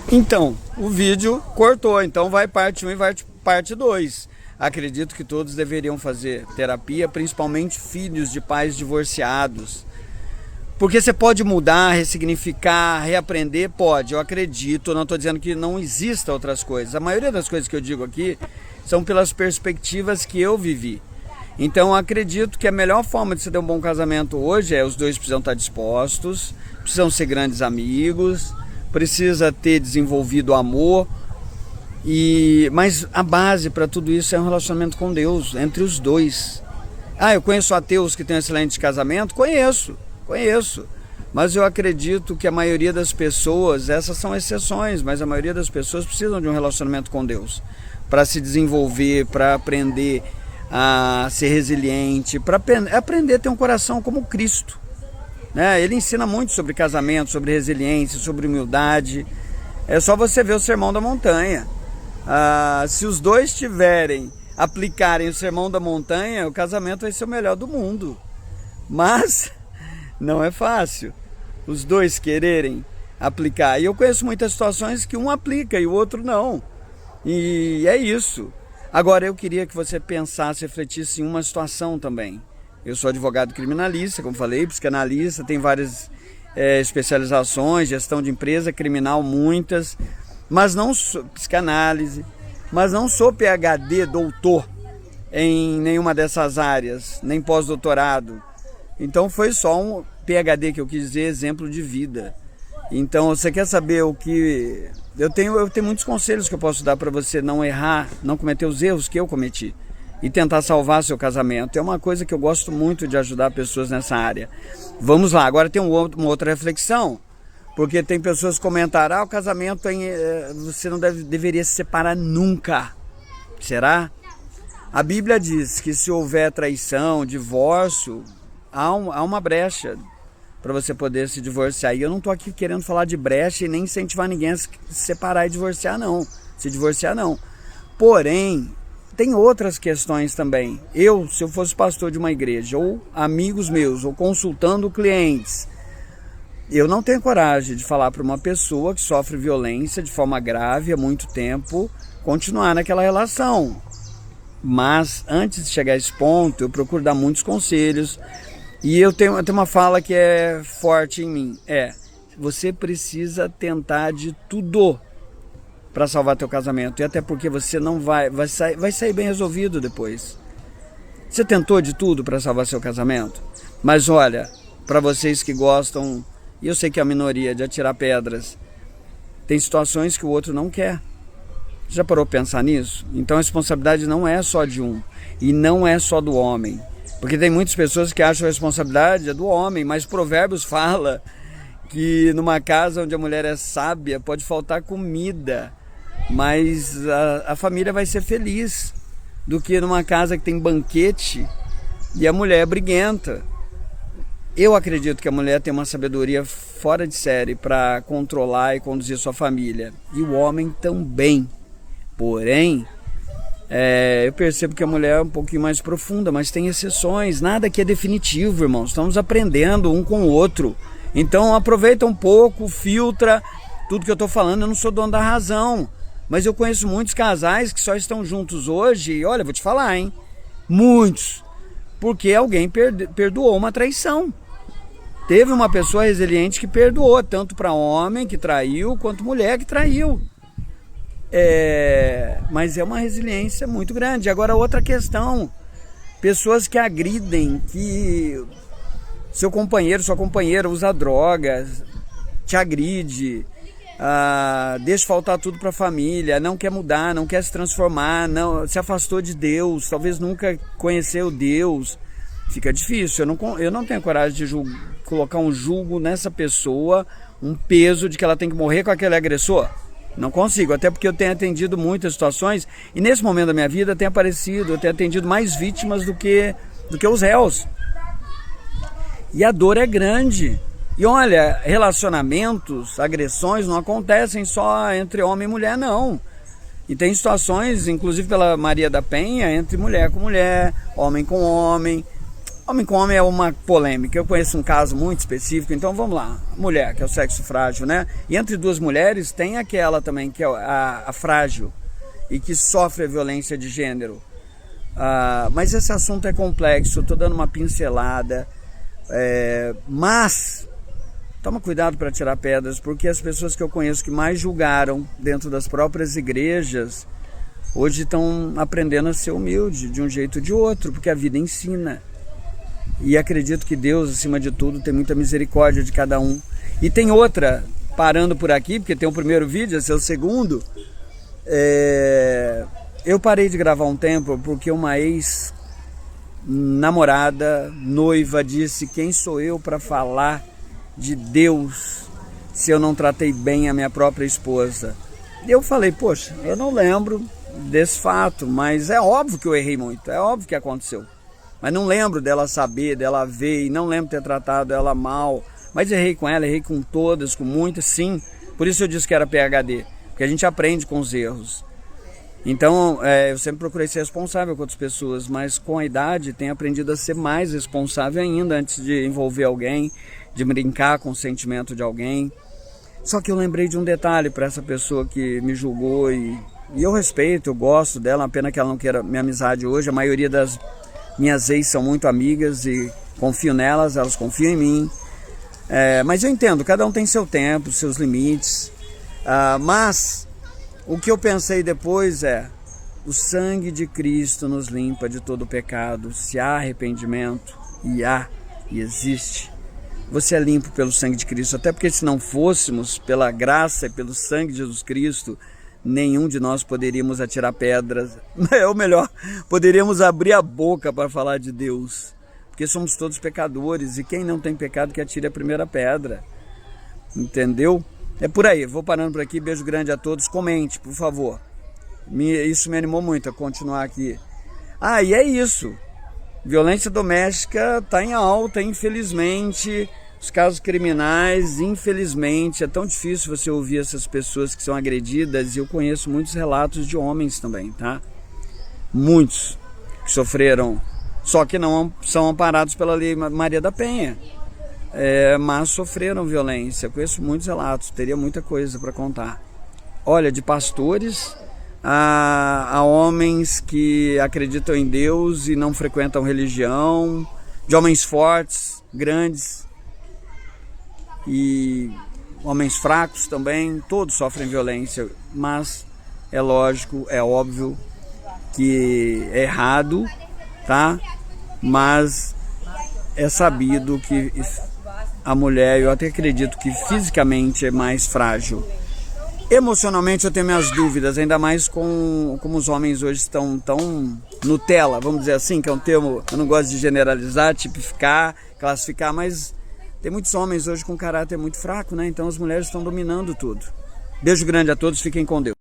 Então, o vídeo cortou, então vai parte 1 e vai parte 2. Acredito que todos deveriam fazer terapia, principalmente filhos de pais divorciados. Porque você pode mudar, ressignificar, reaprender, pode, eu acredito, não estou dizendo que não exista outras coisas. A maioria das coisas que eu digo aqui são pelas perspectivas que eu vivi. Então eu acredito que a melhor forma de você ter um bom casamento hoje é os dois precisam estar dispostos, precisam ser grandes amigos, precisa ter desenvolvido amor, mas a base para tudo isso é um relacionamento com Deus, entre os dois. Eu conheço ateus que têm um excelente casamento? Conheço, mas eu acredito que a maioria das pessoas, essas são exceções, mas a maioria das pessoas precisam de um relacionamento com Deus, para se desenvolver, para aprender a ser resiliente, para aprender a ter um coração como Cristo. Ele ensina muito sobre casamento, sobre resiliência, sobre humildade. É só você ver o Sermão da Montanha. Se os dois aplicarem o Sermão da Montanha, o casamento vai ser o melhor do mundo. Mas não é fácil os dois quererem aplicar. E eu conheço muitas situações que um aplica e o outro não. E é isso. Agora eu queria que você pensasse, refletisse em uma situação também. Eu sou advogado criminalista, como falei, psicanalista, tem várias especializações, gestão de empresa, criminal, muitas, mas não sou psicanálise, mas não sou PhD, doutor em nenhuma dessas áreas, nem pós-doutorado. Então foi só um PhD que eu quis dizer, exemplo de vida. Então você quer saber o que... Eu tenho muitos conselhos que eu posso dar para você não errar, não cometer os erros que eu cometi e tentar salvar seu casamento. É uma coisa que eu gosto muito de ajudar pessoas nessa área. Vamos lá, agora tem uma outra reflexão, porque tem pessoas que comentaram, o casamento você não deveria se separar nunca. Será? A Bíblia diz que se houver traição, divórcio, há uma brecha para você poder se divorciar. E eu não estou aqui querendo falar de brecha e nem incentivar ninguém a se separar e divorciar, não. Se divorciar, não. Porém, tem outras questões também. Se eu fosse pastor de uma igreja, ou amigos meus, ou consultando clientes, eu não tenho coragem de falar para uma pessoa que sofre violência de forma grave há muito tempo, continuar naquela relação. Mas, antes de chegar a esse ponto, eu procuro dar muitos conselhos. E eu tenho uma fala que é forte em mim. Você precisa tentar de tudo para salvar teu casamento. E até porque você não vai sair bem resolvido depois. Você tentou de tudo para salvar seu casamento? Mas olha, para vocês que gostam, e eu sei que é a minoria, de atirar pedras, tem situações que o outro não quer. Já parou para pensar nisso? Então a responsabilidade não é só de um. E não é só do homem. Porque tem muitas pessoas que acham a responsabilidade do homem, mas Provérbios fala que numa casa onde a mulher é sábia pode faltar comida, mas a família vai ser feliz, do que numa casa que tem banquete e a mulher é briguenta. Eu acredito que a mulher tem uma sabedoria fora de série para controlar e conduzir sua família, e o homem também. Porém, eu percebo que a mulher é um pouquinho mais profunda, mas tem exceções, nada que é definitivo, irmãos. Estamos aprendendo um com o outro. Então aproveita um pouco, filtra tudo que eu estou falando. Eu não sou dono da razão, mas eu conheço muitos casais que só estão juntos hoje, e olha, vou te falar, hein? Muitos, porque alguém perdoou uma traição. Teve uma pessoa resiliente que perdoou, tanto para homem que traiu, quanto mulher que traiu. Mas é uma resiliência muito grande. Agora, outra questão, pessoas que agridem, que seu companheiro, sua companheira usa drogas, te agride, deixa faltar tudo para a família, não quer mudar, não quer se transformar, não, se afastou de Deus, talvez nunca conheceu Deus. Fica difícil. Eu não tenho coragem de colocar um julgo nessa pessoa, um peso de que ela tem que morrer com aquele agressor. Não consigo, até porque eu tenho atendido muitas situações, e nesse momento da minha vida eu tenho atendido mais vítimas do que os réus. E a dor é grande. E olha, relacionamentos, agressões não acontecem só entre homem e mulher, não. E tem situações, inclusive pela Maria da Penha, entre mulher com mulher, homem com homem. Homem com homem é uma polêmica. Eu conheço um caso muito específico, então vamos lá. Mulher, que é o sexo frágil, né? E entre duas mulheres tem aquela também, que é a frágil e que sofre a violência de gênero. Mas esse assunto é complexo, estou dando uma pincelada. Mas toma cuidado para tirar pedras, porque as pessoas que eu conheço que mais julgaram dentro das próprias igrejas, hoje estão aprendendo a ser humilde de um jeito ou de outro, porque a vida ensina. E acredito que Deus, acima de tudo, tem muita misericórdia de cada um. E tem outra, parando por aqui, porque tem o primeiro vídeo, esse é o segundo. Eu parei de gravar um tempo porque uma ex-namorada, noiva, disse: quem sou eu para falar de Deus se eu não tratei bem a minha própria esposa? E eu falei: poxa, eu não lembro desse fato, mas é óbvio que eu errei muito, é óbvio que aconteceu. Mas não lembro dela saber, dela ver, e não lembro ter tratado ela mal. Mas errei com ela, errei com todas, com muitas, sim. Por isso eu disse que era PhD, porque a gente aprende com os erros. Então, eu sempre procurei ser responsável com outras pessoas, mas com a idade tenho aprendido a ser mais responsável ainda antes de envolver alguém, de brincar com o sentimento de alguém. Só que eu lembrei de um detalhe para essa pessoa que me julgou e eu respeito, eu gosto dela, uma pena que ela não queira minha amizade hoje. A maioria das minhas ex são muito amigas e confio nelas, elas confiam em mim. Mas eu entendo, cada um tem seu tempo, seus limites. Mas o que eu pensei depois o sangue de Cristo nos limpa de todo pecado. Se há arrependimento, e existe, você é limpo pelo sangue de Cristo. Até porque se não fôssemos pela graça e pelo sangue de Jesus Cristo, nenhum de nós poderíamos atirar pedras, ou melhor, poderíamos abrir a boca para falar de Deus, porque somos todos pecadores, e quem não tem pecado que atire a primeira pedra, entendeu? É por aí, vou parando por aqui, beijo grande a todos, comente, por favor, isso me animou muito a continuar aqui. E é isso, violência doméstica está em alta, infelizmente. Os casos criminais, infelizmente, é tão difícil você ouvir essas pessoas que são agredidas, e eu conheço muitos relatos de homens também, tá? Muitos que sofreram, só que não são amparados pela Lei Maria da Penha, mas sofreram violência. Eu conheço muitos relatos, teria muita coisa para contar. Olha, de pastores a homens que acreditam em Deus e não frequentam religião, de homens fortes, grandes, e homens fracos também, todos sofrem violência, mas é lógico, é óbvio que é errado, tá? Mas é sabido que a mulher, eu até acredito que fisicamente é mais frágil. Emocionalmente eu tenho minhas dúvidas, ainda mais como os homens hoje estão tão Nutella, vamos dizer assim, que é um termo, eu não gosto de generalizar, tipificar, classificar, mas tem muitos homens hoje com caráter muito fraco, né? Então as mulheres estão dominando tudo. Beijo grande a todos, fiquem com Deus.